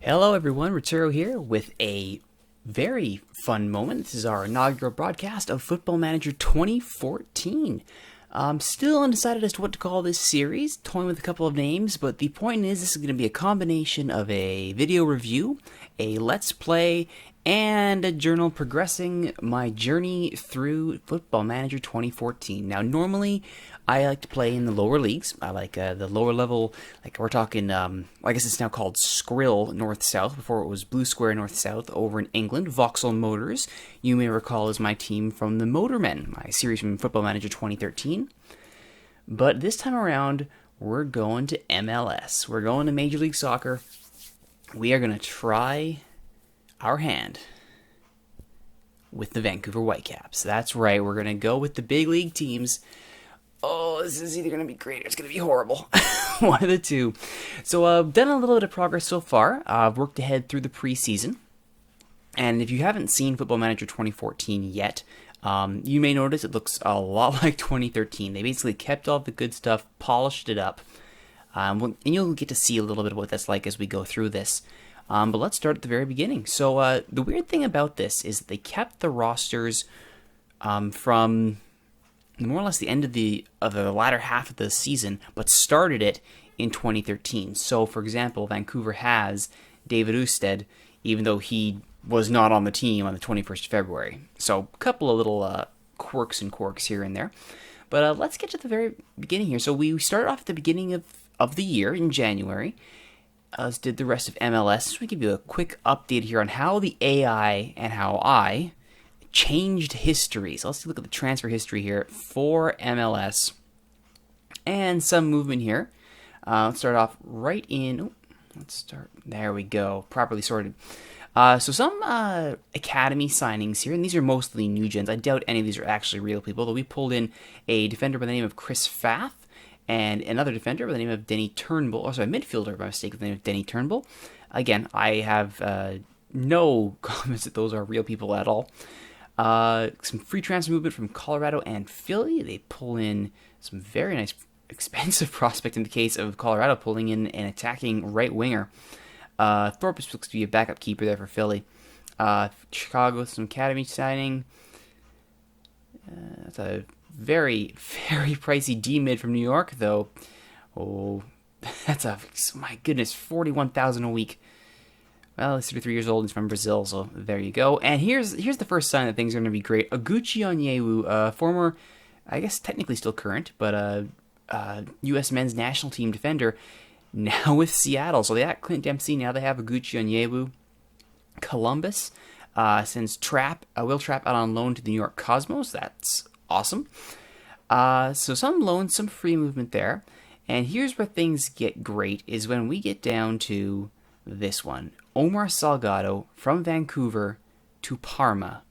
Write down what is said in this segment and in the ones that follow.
Hello everyone, Rituro here with a very fun moment. This is our inaugural broadcast of Football Manager 2014. I'm still undecided as to what to call this series, toying with a couple of names, but the point is this is going to be a combination of a video review, a let's play, and a journal progressing my journey through Football Manager 2014. Now, normally, I like to play in the lower leagues. I like the lower level, like we're talking, I guess it's now called Skrill North-South, before it was Blue Square North-South over in England. Vauxhall Motors, you may recall, is my team from the Motormen, my series from Football Manager 2013. But this time around, we're going to MLS. We're going to Major League Soccer. We are going to try our hand with the Vancouver Whitecaps. That's right, we're going to go with the big league teams. Oh, this is either going to be great or it's going to be horrible. One of the two. So I've done a little bit of progress so far. I've worked ahead through the preseason. And if you haven't seen Football Manager 2014 yet, you may notice it looks a lot like 2013. They basically kept all the good stuff, polished it up. And you'll get to see a little bit of what that's like as we go through this. But let's start at the very beginning. So the weird thing about this is that they kept the rosters from more or less the end of the latter half of the season, but started it in 2013. So, for example, Vancouver has David Ousted, even though he was not on the team on the 21st of February. So, a couple of little quirks here and there. But let's get to the very beginning here. So, we started off at the beginning of the year in January, as did the rest of MLS. So we give you a quick update here on how the AI and how I changed history. So let's look at the transfer history here for MLS and some movement here. Let's start off right in. There we go. Properly sorted. So some academy signings here, and these are mostly new gens. I doubt any of these are actually real people, though we pulled in a defender by the name of Chris Fath and another defender by the name of Denny Turnbull. A midfielder by mistake with the name of Denny Turnbull. Again, I have no comments that those are real people at all. Some free transfer movement from Colorado and Philly. They pull in some very nice, expensive prospect in the case of Colorado, pulling in an attacking right winger. Thorpe is supposed to be a backup keeper there for Philly. Chicago, some academy signing. That's a very, very pricey D-mid from New York, though. Oh, my goodness, $41,000 a week. Well, he's 33 years old, he's from Brazil, so there you go. And here's the first sign that things are going to be great. Oguchi Onyewu, former, I guess technically still current, but U.S. men's national team defender, now with Seattle. So they got Clint Dempsey, now they have Oguchi Onyewu. Columbus sends Will Trapp out on loan to the New York Cosmos. That's awesome. So some loans, some free movement there. And here's where things get great, is when we get down to this one. Omar Salgado from Vancouver to Parma.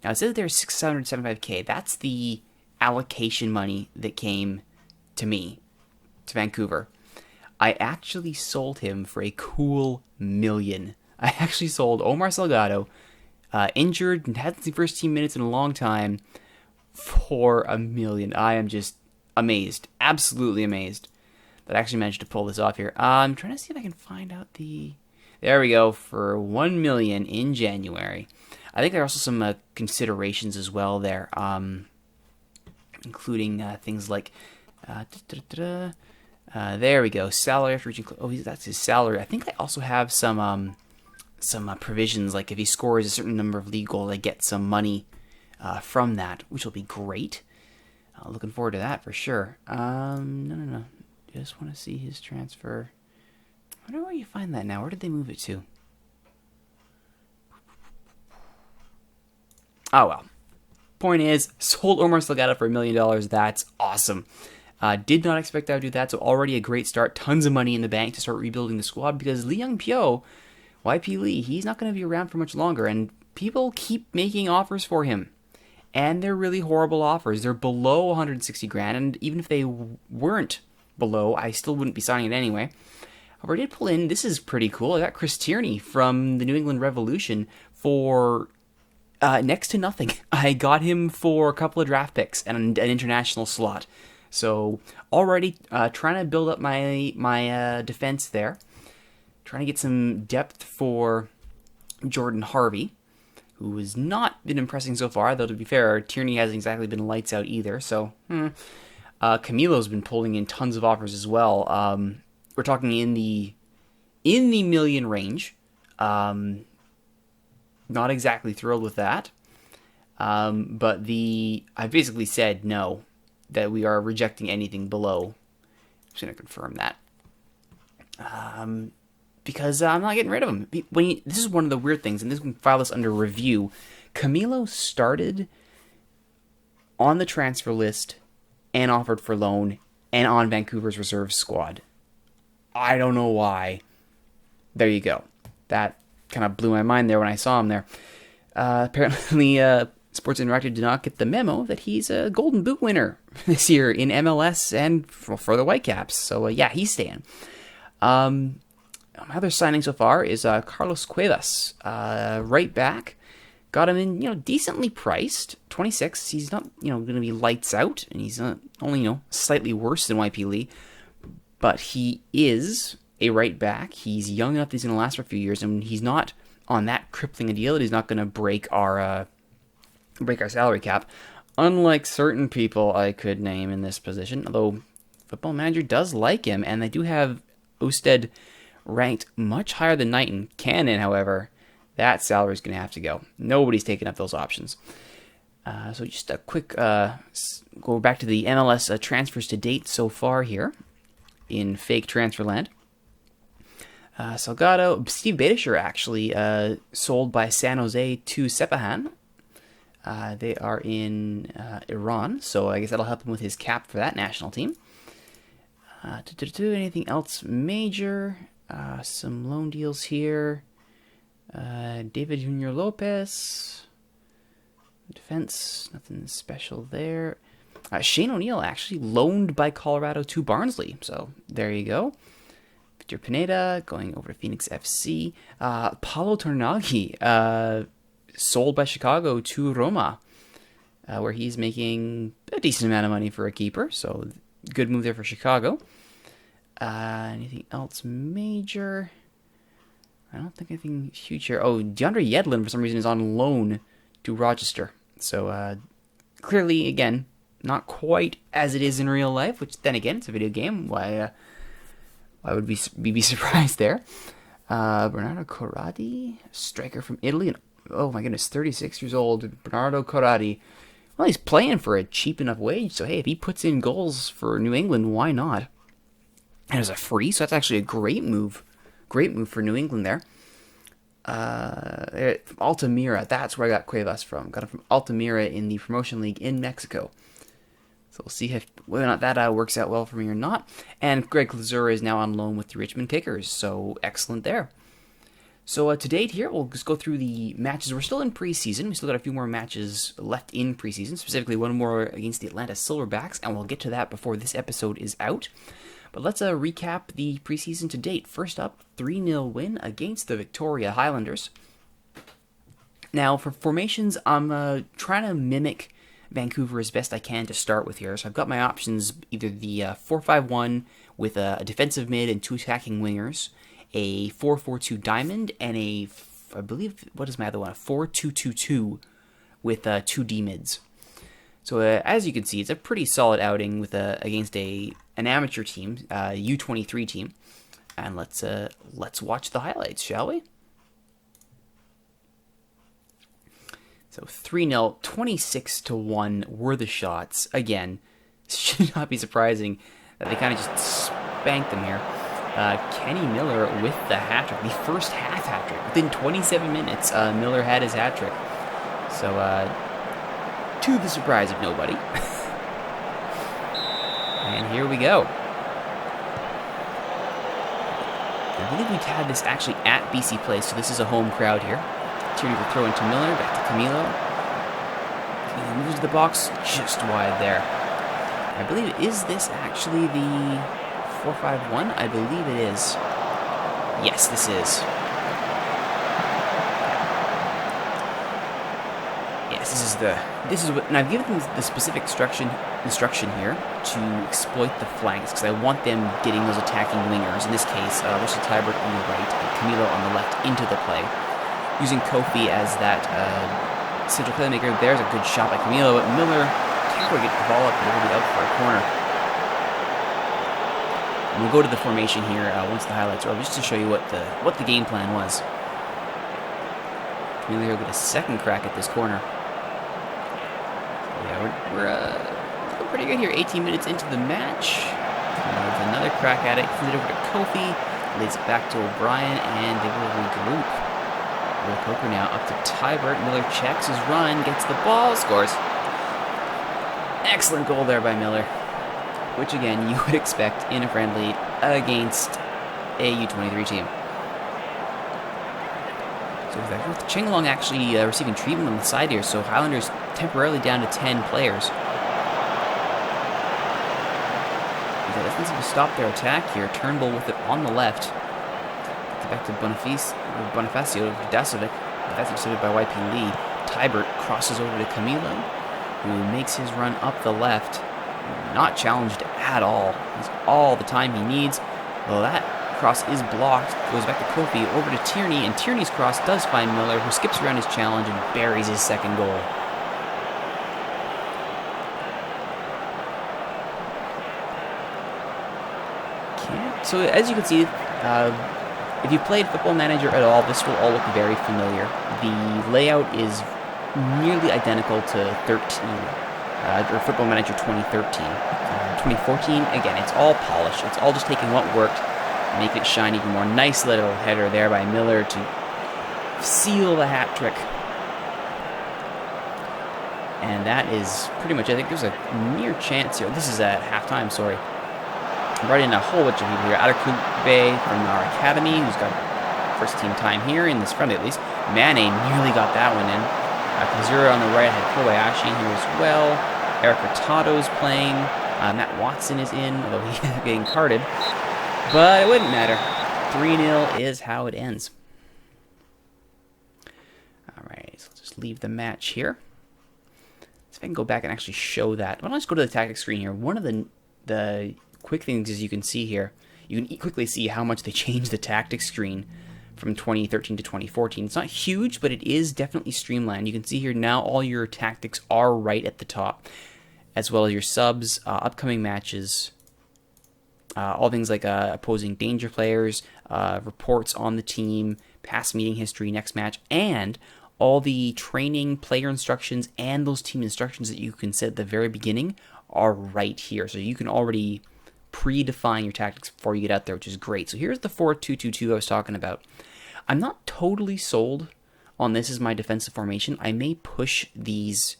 Now, it says there's $675K. That's the allocation money that came to me, to Vancouver. I actually sold him for a cool $1 million. I actually sold Omar Salgado, injured and hadn't seen first team minutes in a long time, for $1 million. I am just amazed, absolutely amazed that I actually managed to pull this off here. I'm trying to see if I can find out the... There we go, for $1 million in January. I think there are also some considerations as well there, including things like, there we go, salary after reaching, that's his salary. I think I also have some provisions, like if he scores a certain number of league goals, I get some money from that, which will be great. Looking forward to that for sure. No. Just want to see his transfer. I wonder where you find that now. Where did they move it to? Oh, well. Point is, sold Omar Salgado for $1 million. That's awesome. Did not expect I would do that, so already a great start. Tons of money in the bank to start rebuilding the squad, because Lee Young Pyo, YP Lee, he's not going to be around for much longer, and people keep making offers for him. And they're really horrible offers. They're below $160,000, and even if they weren't below, I still wouldn't be signing it anyway. However, I did pull in, this is pretty cool, I got Chris Tierney from the New England Revolution for next to nothing. I got him for a couple of draft picks and an international slot. So already trying to build up my defense there. trying to get some depth for Jordan Harvey, who has not been impressing so far, though to be fair, Tierney hasn't exactly been lights out either, so Camilo's been pulling in tons of offers as well. We're talking in the million range. Not exactly thrilled with that. But I basically said no, that we are rejecting anything below. I'm just going to confirm that. Because I'm not getting rid of him. This is one of the weird things, and this can file this under review. Camilo started on the transfer list and offered for loan and on Vancouver's reserve squad. I don't know why. There you go. That kind of blew my mind there when I saw him there. Apparently, Sports Interactive did not get the memo that he's a Golden Boot winner this year in MLS and for the Whitecaps. So, yeah, he's staying. My other signing so far is Carlos Cuevas, right back. Got him in, decently priced, 26. He's not, going to be lights out, and he's only, slightly worse than YP Lee. But he is a right back. He's young enough that he's going to last for a few years, and he's not on that crippling a deal that he's not going to break our salary cap. Unlike certain people I could name in this position, although Football Manager does like him, and they do have Osted ranked much higher than Knighton. Cannon, however, that salary is going to have to go. Nobody's taking up those options. So just a quick go back to the MLS transfers to date so far here in fake transfer land. Salgado, Steve Badisher actually sold by San Jose to Sepahan. They are in Iran, so I guess that'll help him with his cap for that national team. Anything else major? Some loan deals here. David Junior Lopez. Defense, nothing special there. Shane O'Neill actually loaned by Colorado to Barnsley, so there you go. Victor Pineda going over to Phoenix FC. Paulo Tornaghi sold by Chicago to Roma, where he's making a decent amount of money for a keeper, so good move there for Chicago. Anything else major? I don't think anything huge here. Oh, DeAndre Yedlin, for some reason, is on loan to Rochester. So, clearly, again, not quite as it is in real life, which, then again, it's a video game. Why would we be surprised there? Bernardo Corradi, striker from Italy. Oh, my goodness, 36 years old. Bernardo Corradi. Well, he's playing for a cheap enough wage, so, hey, if he puts in goals for New England, why not? And it was a free, so that's actually a great move. Great move for New England there. Altamira, that's where I got Cuevas from. Got him from Altamira in the promotion league in Mexico. So we'll see whether or not that works out well for me or not. And Greg Lazura is now on loan with the Richmond Kickers, so excellent there. So to date here, we'll just go through the matches. We're still in preseason. We still got a few more matches left in preseason, specifically one more against the Atlanta Silverbacks, and we'll get to that before this episode is out. But let's recap the preseason to date. First up, 3-0 win against the Victoria Highlanders. Now, for formations, I'm trying to mimic Vancouver as best I can to start with here. So I've got my options, either the 4-5-1 with a defensive mid and two attacking wingers, a 4-4-2 diamond, and I believe, what is my other one? A 4-2-2-2 with two D mids. So as you can see, it's a pretty solid outing with against an amateur team, U23 team. And let's watch the highlights, shall we? So 3-0, 26-1 were the shots. Again, should not be surprising that they kind of just spanked them here. Kenny Miller with the hat-trick, the first half hat-trick. Within 27 minutes, Miller had his hat-trick. So, to the surprise of nobody. And here we go. I believe we've had this actually at BC Place, so this is a home crowd here. Tierney will throw into Miller, back to Camilo. He moves to the box just wide there. I believe, is this actually the 4-5-1? I believe it is. Yes, this is. yes, this is what, and I've given them the specific instruction here to exploit the flanks because I want them getting those attacking wingers. In this case, Russell Tybert on the right and Camilo on the left into the play, using Kofi as that central playmaker. There's a good shot by Camilo, but Miller can't quite get the ball up, but it'll be out for a corner. And we'll go to the formation here once the highlights are over, just to show you what the game plan was. Camilo will get a second crack at this corner. So yeah, we're pretty good here. 18 minutes into the match. There's another crack at it. Sends it over to Kofi. Leads it back to O'Brien, and they will regroup. Will Coker now up to Tybert. Miller checks his run, gets the ball, scores. Excellent goal there by Miller, which again you would expect in a friendly against a U23 team. So with Chingalong actually receiving treatment on the side here, so Highlanders temporarily down to 10 players. That doesn't seem to stop their attack here. Turnbull with it on the left. Back to Bonifacio, Dasovic. That's intercepted by YP Lee. Tybert crosses over to Camilo, who makes his run up the left. Not challenged at all. He's all the time he needs. Well, that cross is blocked. Goes back to Kofi, over to Tierney, and Tierney's cross does find Miller, who skips around his challenge and buries his second goal. So as you can see, if you played Football Manager at all, this will all look very familiar. The layout is nearly identical to 13, or Football Manager 2013. 2014, again, it's all polished. It's all just taking what worked, making it shine even more. Nice little header there by Miller to seal the hat trick. And that is pretty much, I think there's a near chance here. This is at halftime, sorry. Brought in a whole bunch of people here. Adekugbe from our academy, who's got first team time here, in this friendly at least. Mane nearly got that one in. Kazura on the right had Kobayashi here as well. Eric Hurtado's playing. Matt Watson is in, although he's getting carded. But it wouldn't matter. 3-0 is how it ends. Alright, so let's just leave the match here. So if I can go back and actually show that. Why don't I just go to the tactics screen here? One of the quick things as you can see here, you can quickly see how much they changed the tactics screen from 2013 to 2014. It's not huge, but it is definitely streamlined. You can see here now all your tactics are right at the top, as well as your subs, upcoming matches, all things like opposing danger players, reports on the team, past meeting history, next match, and all the training, player instructions, and those team instructions that you can set at the very beginning are right here. So you can already predefine your tactics before you get out there, which is great. So here's the 4-2-2-2 I was talking about. I'm not totally sold on this as my defensive formation. I may push these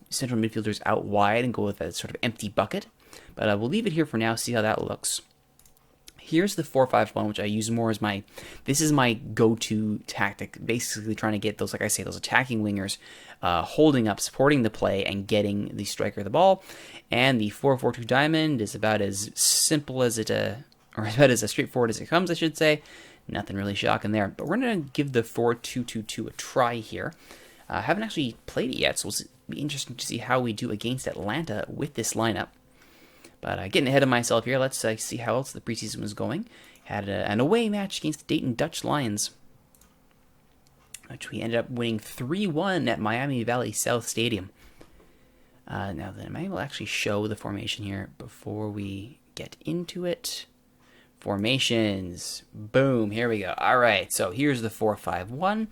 central midfielders out wide and go with a sort of empty bucket, but we'll leave it here for now, see how that looks. Here's the 4-5-1, which I use more as this is my go-to tactic, basically trying to get those, like I say, those attacking wingers holding up, supporting the play, and getting the striker the ball. And the 4-4-2 diamond is about as simple as or about as straightforward as it comes, I should say. Nothing really shocking there. But we're going to give the 4-2-2-2 a try here. I haven't actually played it yet, so it'll be interesting to see how we do against Atlanta with this lineup. But getting ahead of myself here, let's see how else the preseason was going. Had an away match against the Dayton Dutch Lions, which we ended up winning 3-1 at Miami Valley South Stadium. Now then, I will actually show the formation here before we get into it. Formations. Boom, here we go. All right, so here's the 4-5-1.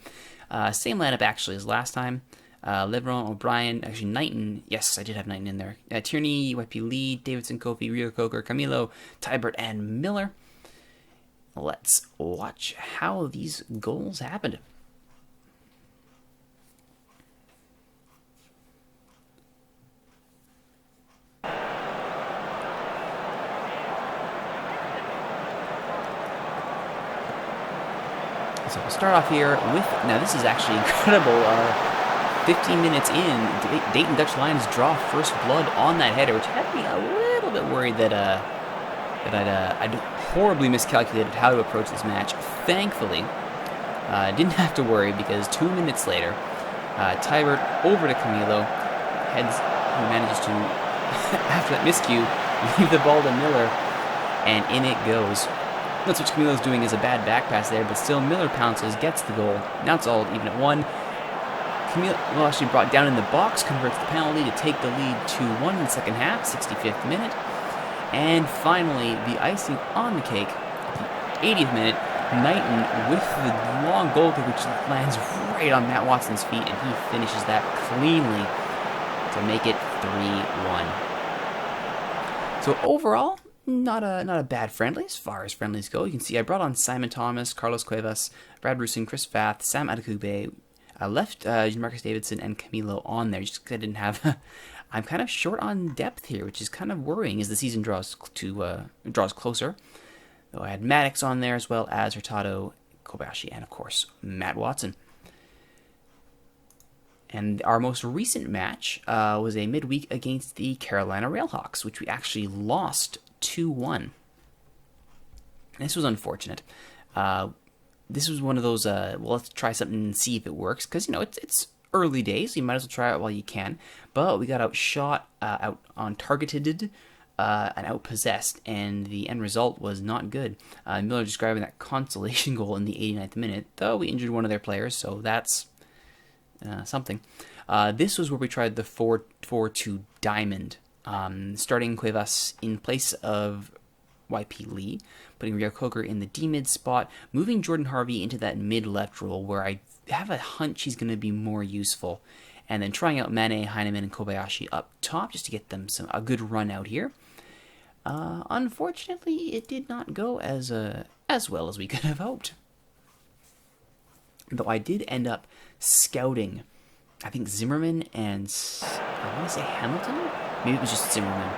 Same lineup actually as last time. Lebron, O'Brien, actually Knighton. Yes, I did have Knighton in there. Tierney, YP Lee, Davidson, Kofi, Rio Coker, Camilo, Tybert, and Miller. Let's watch how these goals happened. So we'll start off here with, now this is actually incredible. 15 minutes in, Dayton Dutch Lions draw first blood on that header, which had me a little bit worried that I'd horribly miscalculated how to approach this match. Thankfully, I didn't have to worry, because 2 minutes later, Tybert over to Camilo. He manages to, after that miscue, leave the ball to Miller, and in it goes. That's what Camilo's doing is a bad back pass there, but still Miller pounces, gets the goal. Now it's all even at 1. Camilo actually brought down in the box, converts the penalty to take the lead 2-1 in the second half, 65th minute. And finally, the icing on the cake, at the 80th minute, Knighton with the long goal kick, which lands right on Matt Watson's feet, and he finishes that cleanly to make it 3-1. So overall, not a bad friendly as far as friendlies go. You can see I brought on Simon Thomas, Carlos Cuevas, Brad Russin, Chris Fath, Sam Adekugbe. I left Marcus Davidson and Camilo on there just because I didn't have... I'm kind of short on depth here, which is kind of worrying as the season draws closer. Though I had Maddox on there as well as Hurtado, Kobayashi, and of course Matt Watson. And our most recent match was a midweek against the Carolina Railhawks, which we actually lost 2-1. This was unfortunate. This was one of those, well, let's try something and see if it works. Because, it's early days, so you might as well try it while you can. But we got outshot, out-targeted, and out-possessed, and the end result was not good. Miller just grabbing that consolation goal in the 89th minute, though we injured one of their players, so that's something. This was where we tried the 4-4-2 diamond, starting Cuevas in place of YP Lee, putting Rio Coker in the D-mid spot, moving Jordan Harvey into that mid-left role where I have a hunch he's going to be more useful, and then trying out Mane, Heineman, and Kobayashi up top just to get them a good run out here. Unfortunately, it did not go as well as we could have hoped. Though I did end up scouting, I think Zimmerman and I want to say Hamilton. Maybe it was just Zimmerman.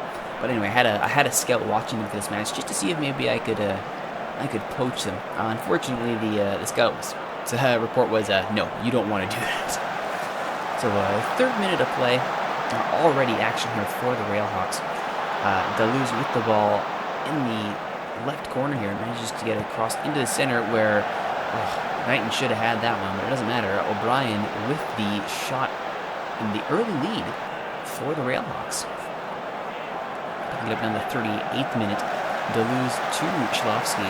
But anyway, I had a scout watching them for this match just to see if maybe I could poach them. Unfortunately, the scout's report was no, you don't want to do that. So third minute of play, already action here for the Railhawks. Deleuze with the ball in the left corner here manages to get it across into the center where Knighton should have had that one, but it doesn't matter. O'Brien with the shot in the early lead for the Railhawks. Picking it up down the 38th minute. Deleuze to Schlovsky.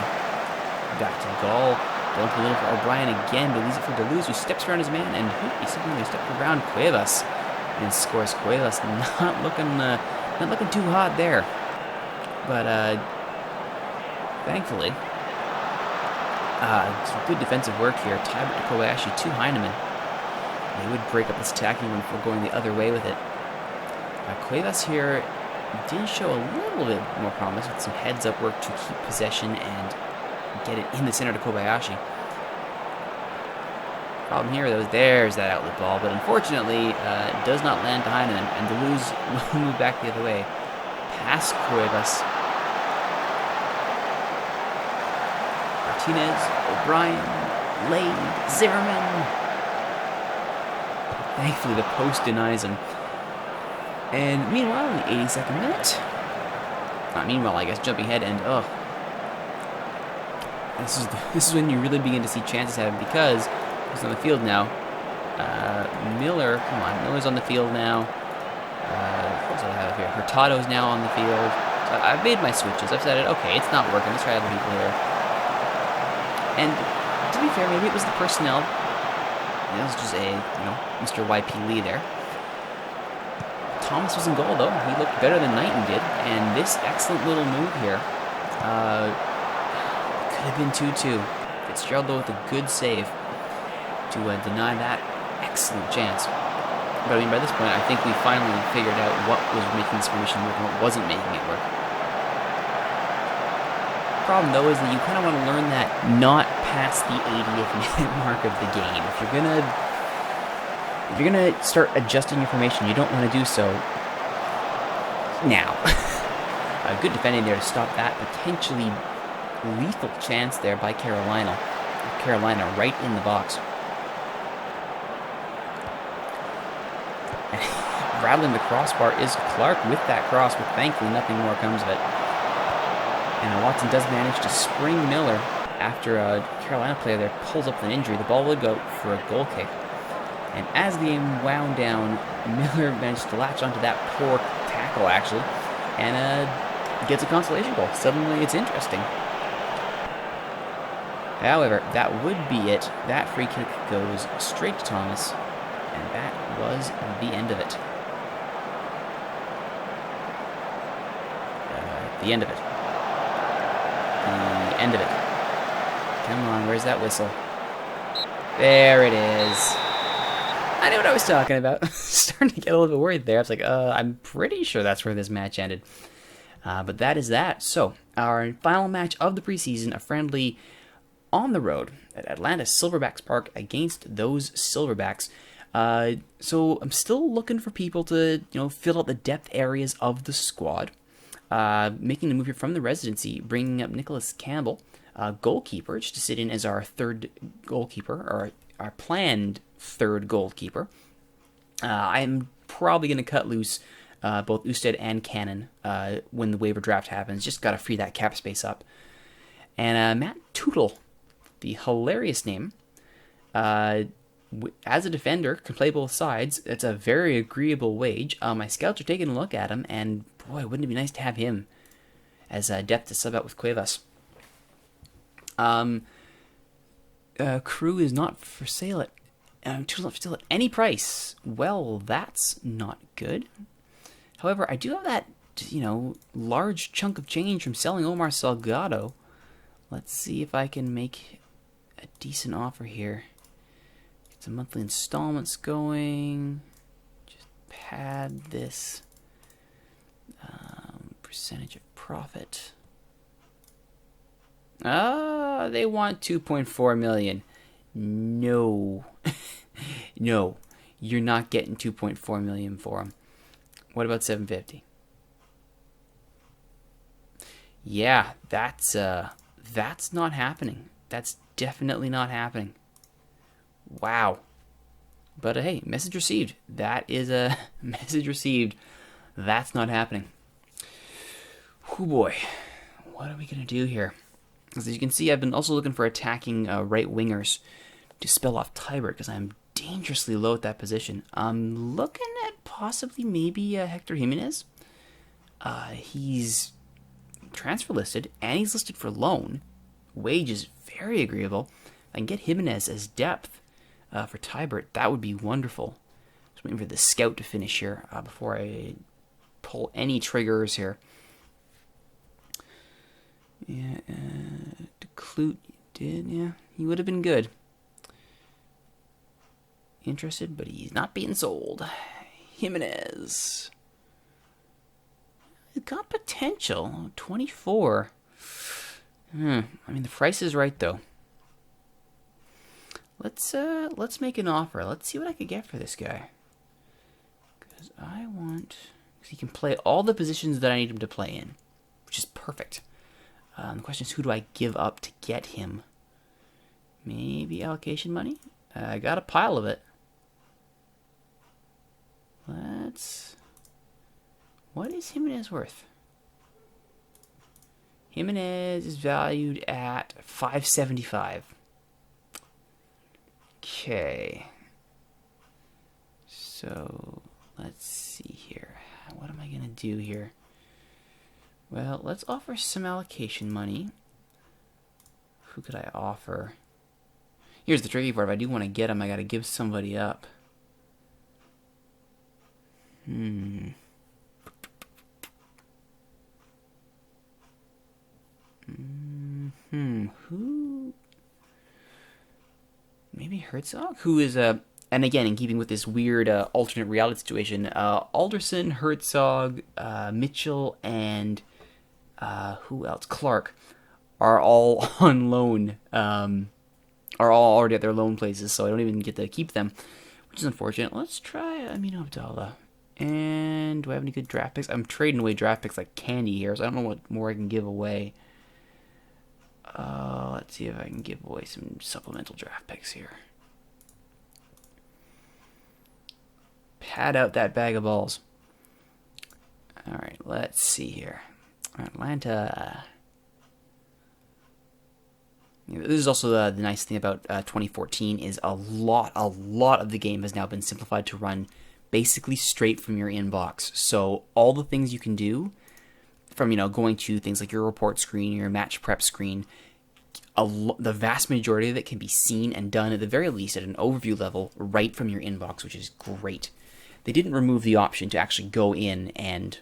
Back to Gall. Don't pull it for O'Brien again, but leaves it for Deleuze, who steps around his man, and he simply steps around Cuevas and scores. Cuevas not looking too hot there. But thankfully, some good defensive work here. Tybert to Kobayashi to Heineman. They would break up this attacking run before going the other way with it. Cuevas here did show a little bit more promise with some heads-up work to keep possession and get it in the center to Kobayashi. Problem here, though, there's that outlet ball, but unfortunately, it does not land to Heineman, and Deleuze will move back the other way. Past Cuevas. Martinez, O'Brien, Lade, Zimmerman. Thankfully, the post denies him. And meanwhile, in the 82nd minute, not meanwhile, I guess, jumping ahead, and this is when you really begin to see chances happen because he's on the field now. Miller's on the field now. What do I have here? Hurtado's now on the field. So I've made my switches. I've said it. Okay, it's not working. Let's try other people here. And to be fair, maybe it was the personnel. It was just Mr. YP Lee there. Thomas was in goal, though. He looked better than Knighton did. And this excellent little move here could have been 2-2. Fitzgerald, though, with a good save to deny that excellent chance. But I mean, by this point, I think we finally figured out what was making this formation work and what wasn't making it work. The problem, though, is that you kind of want to learn that not past the 80th minute mark of the game. If you're gonna start adjusting your formation, you don't want to do so now. Good defending there to stop that potentially lethal chance there by Carolina. Carolina right in the box. Rattling the crossbar is Clark with that cross, but thankfully nothing more comes of it. And Watson does manage to spring Miller after a Carolina player there pulls up with an injury. The ball would go for a goal kick. And as the game wound down, Miller managed to latch onto that poor tackle, actually, and gets a consolation goal. Suddenly, it's interesting. However, that would be it. That free kick goes straight to Thomas, and that was the end of it. The end of it. The end of it. Come on, where's that whistle? There it is. I knew what I was talking about. Starting to get a little bit worried there. I was like, I'm pretty sure that's where this match ended. But that is that. So, our final match of the preseason, a friendly on the road at Atlanta Silverbacks Park against those Silverbacks. So I'm still looking for people to, fill out the depth areas of the squad. Making the move here from the residency, bringing up Nicholas Campbell, goalkeeper, just to sit in as our third goalkeeper, or our planned third goalkeeper. I'm probably going to cut loose both Usted and Cannon when the waiver draft happens. Just got to free that cap space up. And Matt Tootle, the hilarious name, as a defender, can play both sides. It's a very agreeable wage. My scouts are taking a look at him, and boy, wouldn't it be nice to have him as depth to sub out with Cuevas. Crew is not for sale at Tootle's not for sale at any price. Well, that's not good. However, I do have that large chunk of change from selling Omar Salgado. Let's see if I can make a decent offer here. Get some monthly installments going. Just pad this percentage of profit. They want 2.4 million. No. No, you're not getting 2.4 million for them. What about 750? Yeah, that's not happening. That's definitely not happening. Wow. But hey, message received. That is a message received. That's not happening. Oh boy. What are we going to do here? As you can see, I've been also looking for attacking right wingers to spell off Tybert because I'm dangerously low at that position. I'm looking at possibly maybe Hector Jimenez. He's transfer listed and he's listed for loan. Wage is very agreeable. If I can get Jimenez as depth for Tybert, that would be wonderful. Just waiting for the scout to finish here before I pull any triggers here. Yeah, DeClute did, yeah. He would have been good. Interested, but he's not being sold. Jimenez. He's got potential. 24. I mean, the price is right, though. Let's make an offer. Let's see what I could get for this guy. Because I want... Because he can play all the positions that I need him to play in. Which is perfect. The question is, who do I give up to get him? Maybe allocation money? I got a pile of it. What is Jimenez worth? Jimenez is valued at $575. Okay. So, let's see here. What am I going to do here? Well, let's offer some allocation money. Who could I offer? Here's the tricky part. If I do want to get him, I got to give somebody up. Who? Maybe Herzog? Who is and again, in keeping with this weird alternate reality situation, Alderson, Herzog, Mitchell, and who else? Clark are all on loan. Are all already at their loan places, so I don't even get to keep them, which is unfortunate. Let's try Amino Abdallah. And do I have any good draft picks? I'm trading away draft picks like candy here, so I don't know what more I can give away. Let's see if I can give away some supplemental draft picks here. Pad out that bag of balls. Alright, let's see here. Atlanta. This is also the nice thing about 2014 is a lot of the game has now been simplified to run basically straight from your inbox. So all the things you can do from going to things like your report screen, your match prep screen, the vast majority of it can be seen and done at the very least at an overview level right from your inbox, which is great. They didn't remove the option to actually go in and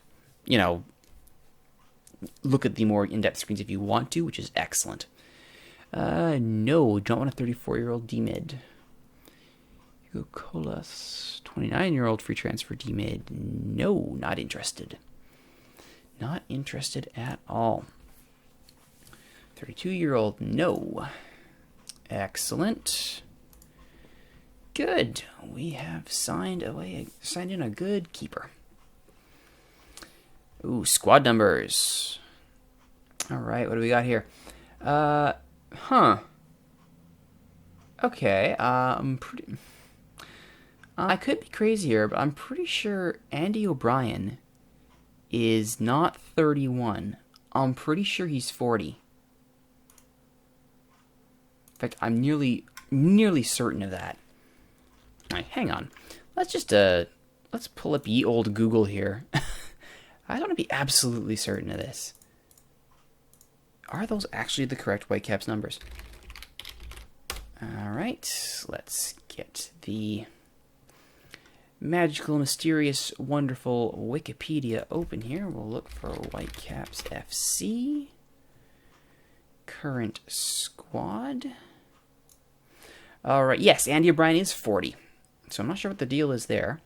look at the more in-depth screens if you want to, which is excellent. No, don't want a 34-year-old D-mid. Hugo Colas, 29-year-old free transfer D-mid. No, not interested. Not interested at all. 32-year-old, no. Excellent. Good. We have signed in a good keeper. Ooh, squad numbers. All right, what do we got here? Okay, I could be crazy here, but I'm pretty sure Andy O'Brien is not 31. I'm pretty sure he's 40. In fact, I'm nearly certain of that. All right, hang on. Let's pull up ye old Google here. I want to be absolutely certain of this. Are those actually the correct Whitecaps numbers? All right, let's get the magical, mysterious, wonderful Wikipedia open here. We'll look for Whitecaps FC. Current squad. All right, yes, Andy O'Brien is 40. So I'm not sure what the deal is there.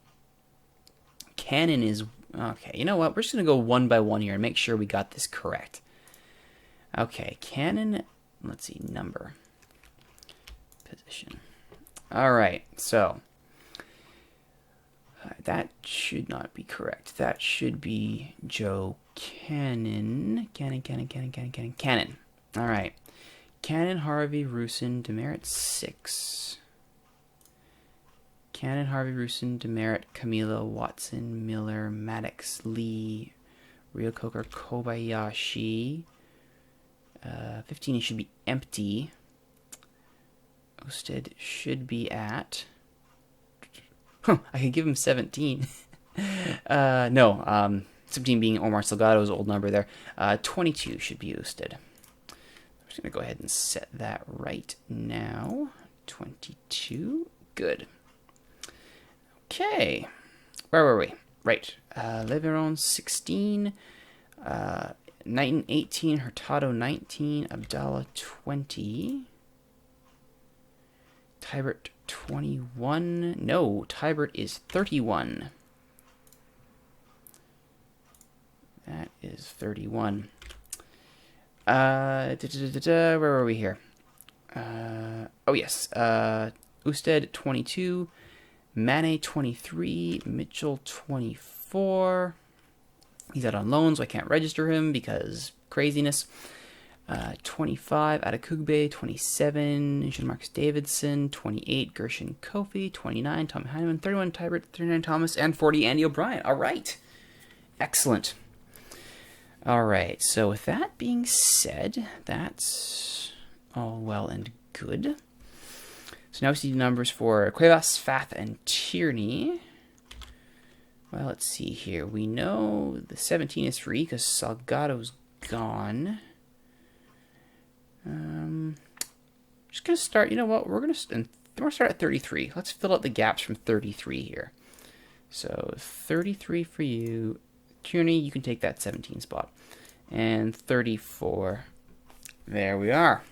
Cannon is... Okay, you know what? We're just going to go one by one here and make sure we got this correct. Okay, Cannon... Let's see, number. Position. All right, so... that should not be correct. That should be Joe Cannon. Cannon. All right. Cannon, Harvey, Rusin, Demerit, 6. Cannon, Harvey, Rusin, Demerit, Camilo, Watson, Miller, Maddox, Lee, Rio Coker, Kobayashi. 15 should be empty. Osted should be at... I could give him 17. No, 17 being Omar Salgado's old number there. 22 should be Osted. I'm just going to go ahead and set that right now. 22. Good. Okay. Where were we? Right. Leveron, 16. Knighton, 18. Hurtado, 19. Abdallah, 20. Tybert, 21. No, Tybert is 31. That is 31. Where were we here? Oh, yes. Usted, 22. Mane, 23. Mitchell, 24. He's out on loan, so I can't register him because craziness. 25, Adekugbe, 27, Jean-Marcus Davidson, 28, Gershon Kofi, 29, Tommy Heineman, 31, Tybert, 39, Thomas, and 40, Andy O'Brien. All right. Excellent. All right, so with that being said, that's all well and good. So now we see the numbers for Cuevas, Fath, and Tierney. Well, let's see here. We know the 17 is free because Salgado's gone. Just gonna start. You know what? We're gonna start at 33. Let's fill out the gaps from 33 here. So 33 for you, Tierney. You can take that 17 spot, and 34. There we are.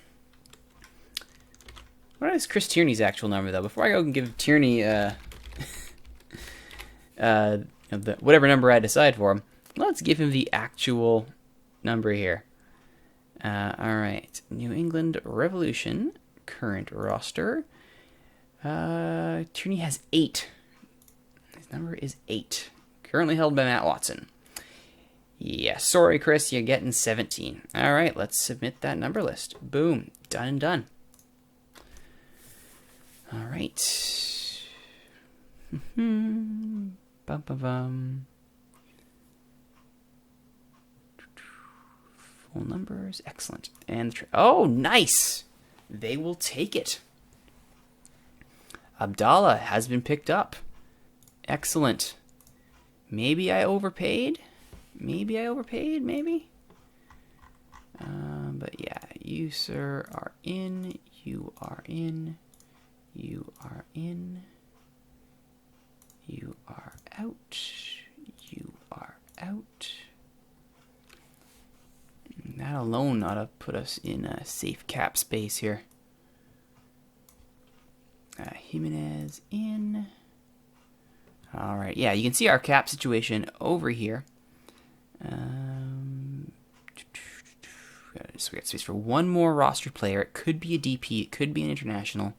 What is Chris Tierney's actual number though? Before I go and give Tierney whatever number I decide for him, let's give him the actual number here. All right, New England Revolution, current roster. Tierney has 8. His number is 8. Currently held by Matt Watson. Yeah, sorry, Chris, you're getting 17. All right, let's submit that number list. Boom, done and done. All right. Bum, bum, bum. Full numbers, excellent. And oh, nice, they will take it. Abdallah has been picked up. Excellent. Maybe I overpaid? Maybe. But yeah, you, sir, are in. You are in. You are in. You are out. You are out. That alone ought to put us in a safe cap space here. Jimenez in. All right. Yeah, you can see our cap situation over here. So we got space for one more roster player. It could be a DP. It could be an international.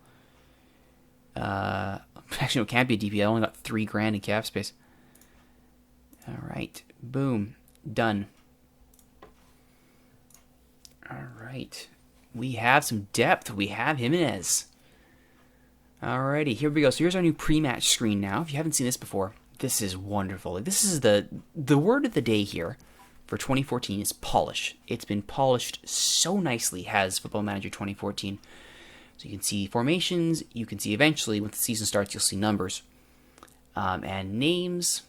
Actually, it can't be a DP. I only got $3,000 in cap space. All right. Boom. Done. All right. We have some depth. We have Jimenez. Alrighty, here we go. So here's our new pre-match screen now. If you haven't seen this before, this is wonderful. This is the word of the day here for 2014 is polish. It's been polished so nicely, has Football Manager 2014. So you can see formations. You can see eventually, when the season starts, you'll see numbers. And names.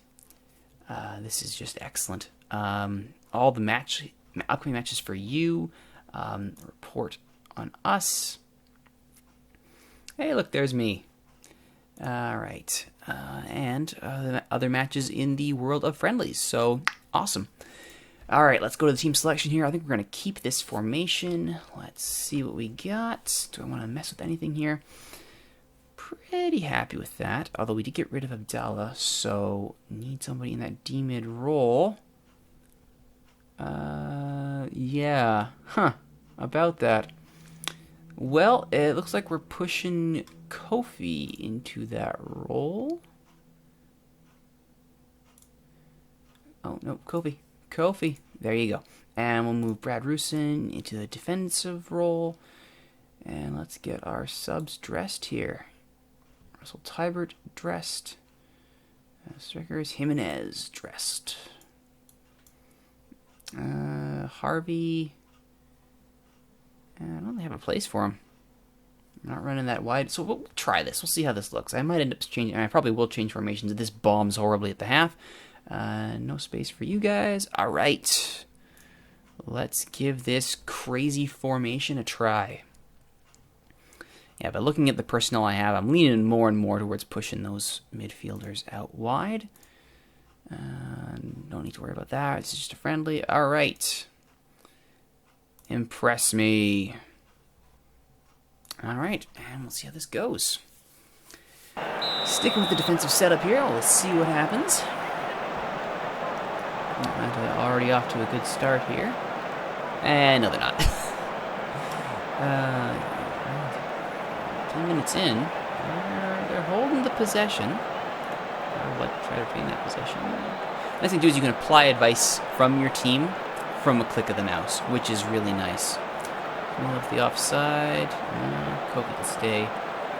This is just excellent. All the upcoming matches for you. Report on us. Hey, look, there's me. All right. And other matches in the world of friendlies. So, awesome. All right, let's go to the team selection here. I think we're going to keep this formation. Let's see what we got. Do I want to mess with anything here? Pretty happy with that. Although we did get rid of Abdallah, so need somebody in that D-mid role. Yeah. Huh. About that. Well, it looks like we're pushing Kofi into that role. Oh, no, Kofi. There you go. And we'll move Brad Rusin into the defensive role. And let's get our subs dressed here. Russell Tybert dressed. Strikers Jimenez dressed. Harvey. I don't really have a place for him. I'm not running that wide, so we'll try this. We'll see how this looks. I might end up changing. I probably will change formations if this bombs horribly at the half. No space for you guys. All right. Let's give this crazy formation a try. Yeah, but looking at the personnel I have, I'm leaning more and more towards pushing those midfielders out wide. Don't need to worry about that. It's just a friendly. All right. Impress me. All right, and we'll see how this goes. Sticking with the defensive setup here, let's see what happens. Already off to a good start here. And no, they're not. 10 minutes in, they're holding the possession. Try to retain that possession. The nice thing to do is you can apply advice from your team from a click of the mouse, which is really nice. Middle of the offside. Kobe can stay.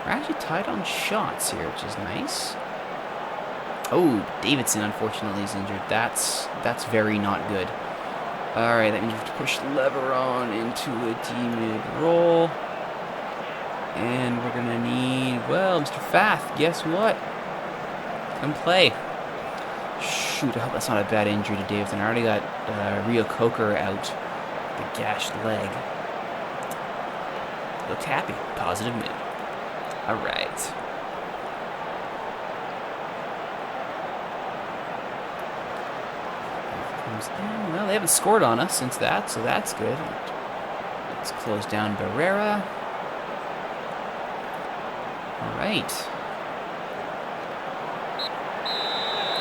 We're actually tied on shots here, which is nice. Oh, Davidson unfortunately is injured. That's very not good. All right, that means we have to push Leveron into a D-mid role. And we're going to need, well, Mr. Fath, guess what? Come play. Shoot, I hope that's not a bad injury to Davidson. I already got Rio Coker out, the gashed leg. Looked happy. Positive mood. All right. Well, they haven't scored on us since that, so that's good. Let's close down Barrera. All right.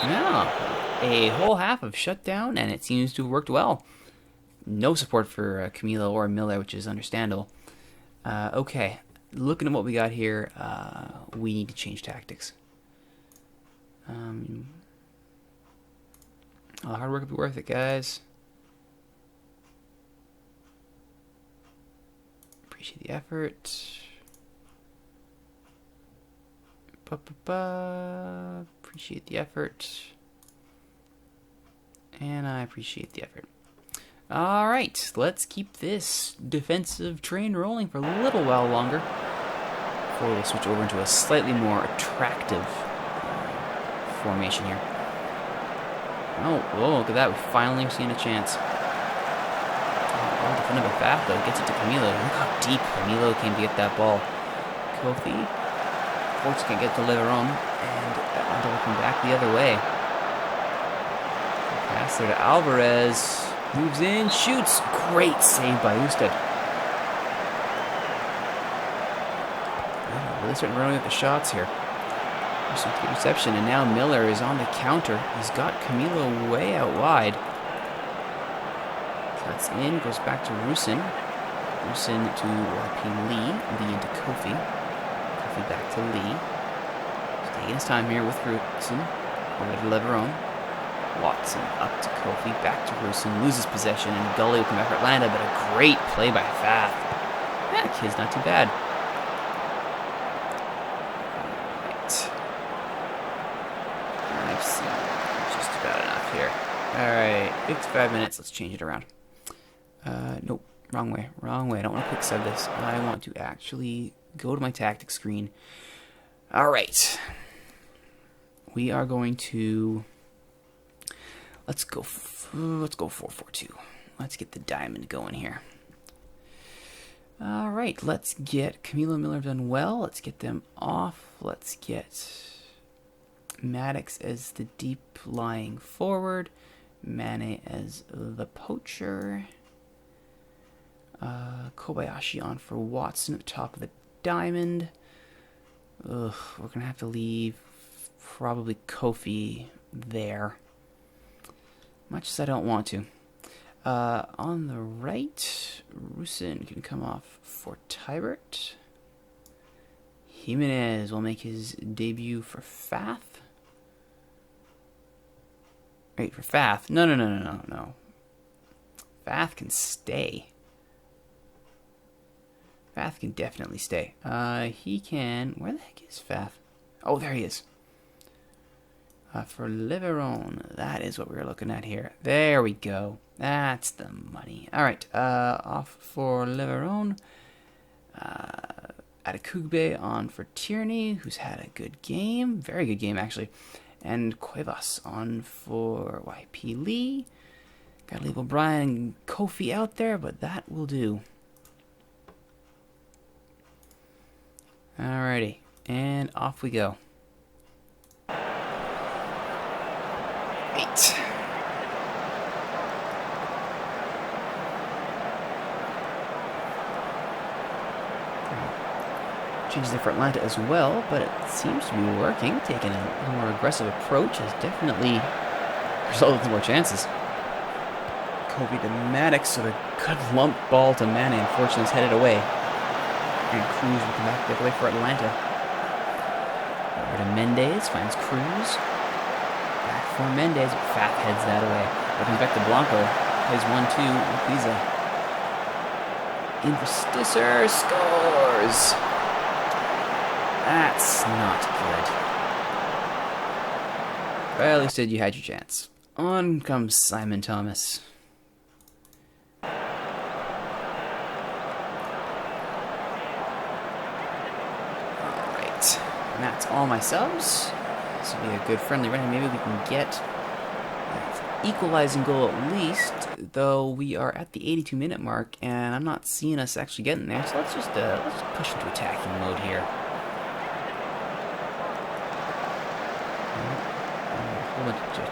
Now, a whole half of shutdown, and it seems to have worked well. No support for Camilo or Miller, which is understandable. Okay, looking at what we got here, we need to change tactics. Hard work will be worth it, guys. Appreciate the effort. Appreciate the effort. And I appreciate the effort. All right, let's keep this defensive train rolling for a little while longer before we'll switch over into a slightly more attractive formation here. Oh, whoa, look at that. We finally have seen a chance. Well defended by Faf, though. Gets it to Camilo. Look how deep Camilo came to get that ball. Kofi. Forts can't get to Leveron. And Atlanta will come back the other way. Pass there to Alvarez. Moves in, shoots. Great save by Usted. Really starting running with the shots here. There's some good reception, and now Miller is on the counter. He's got Camilo way out wide. Cuts in, goes back to Rusin. Rusin to YP Lee. Lee into Kofi. Kofi back to Lee. He's taking his time here with Rusin. Over to Leveron. Watson up to Kofi, back to Rusin, loses possession, and Gully will come back for Atlanta, but a great play by Faf. That kid's not too bad. Alright. I've seen just about enough here. Alright, 55 minutes, let's change it around. Nope, wrong way. I don't want to quick sub this. I want to actually go to my tactics screen. Alright. We are going to... Let's go 4-4-2. Let's get the diamond going here. All right, let's get Camilo Miller done well. Let's get them off. Let's get Maddox as the deep lying forward. Mane as the poacher. Kobayashi on for Watson at the top of the diamond. Ugh, we're going to have to leave probably Kofi there. Much as I don't want to. On the right, Rusin can come off for Tybert. Jimenez will make his debut for Faf. Wait, for Faf? No. Faf can stay. Faf can definitely stay. He can... Where the heck is Faf? Oh, there he is. For Leveron, that is what we were looking at here. There we go. That's the money. All right, off for Leveron. Adekugbe on for Tierney, who's had a good game. Very good game, actually. And Cuevas on for YP Lee. Got to leave O'Brien and Kofi out there, but that will do. Alrighty, and off we go. Right. Changes there for Atlanta as well, but it seems to be working. Taking a more aggressive approach has definitely resulted in more chances. Kobe to Maddox, so the good lump ball to Mane, unfortunately, is headed away. And Cruz will come back the other way for Atlanta. Over to Mendez, finds Cruz. Back for Mendez, but Faf heads that away. Looking back to Blanco, plays 1-2 with Pisa. In for Stisser, scores! That's not good. Well, at least you had your chance. On comes Simon Thomas. Alright. And that's all my subs. This will be a good friendly run. Maybe we can get an equalizing goal at least, though we are at the 82-minute mark, and I'm not seeing us actually getting there. So let's just push into attacking mode here.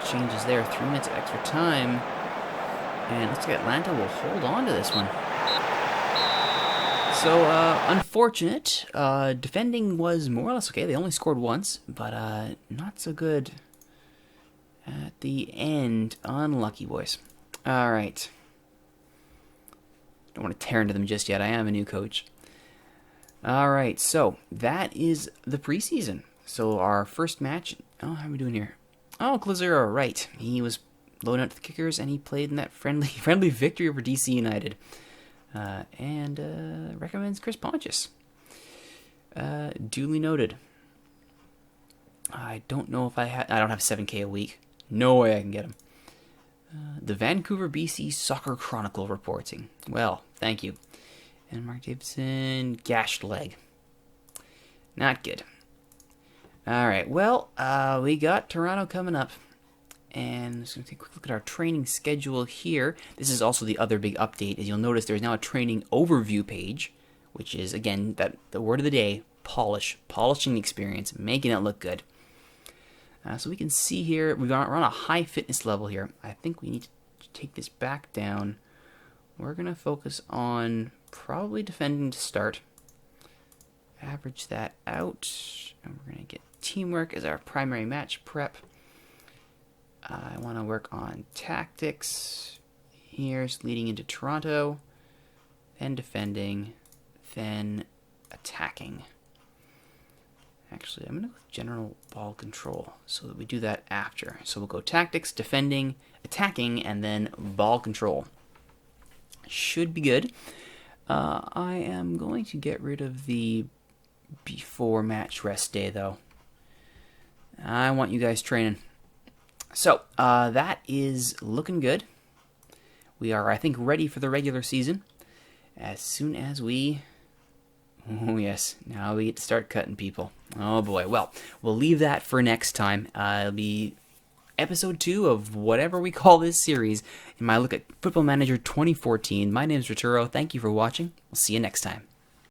Changes there, 3 minutes of extra time, and looks like Atlanta will hold on to this one. So unfortunate. Defending was more or less okay. They only scored once, but not so good at the end. Unlucky, boys. All right. Don't want to tear into them just yet. I am a new coach. All right, so that is the preseason. So our first match. Oh, how are we doing here? Oh, Glazero, right. He was loaned out to the Kickers, and he played in that friendly victory over DC United. And recommends Chris Pontius. Duly noted. I don't know if I don't have 7K a week. No way I can get him. The Vancouver, BC Soccer Chronicle reporting. Well, thank you. And Mark Davidson, gashed leg. Not good. All right, well, we got Toronto coming up. And I'm just going to take a quick look at our training schedule here. This is also the other big update. As you'll notice, there's now a training overview page, which is, again, the word of the day, polish. Polishing the experience, making it look good. So we can see here, we're on a high fitness level here. I think we need to take this back down. We're going to focus on probably defending to start. Average that out. And we're going to get teamwork as our primary match prep. I want to work on tactics. Here's leading into Toronto. Then defending. Then attacking. Actually, I'm going to go with general ball control so that we do that after. So we'll go tactics, defending, attacking, and then ball control. Should be good. I am going to get rid of the before match rest day, though. I want you guys training. So, that is looking good. We are, I think, ready for the regular season. As soon as we... Oh, yes. Now we get to start cutting people. Oh, boy. Well, we'll leave that for next time. It'll be episode 2 of whatever we call this series in my look at Football Manager 2014. My name is Rituro. Thank you for watching. We'll see you next time.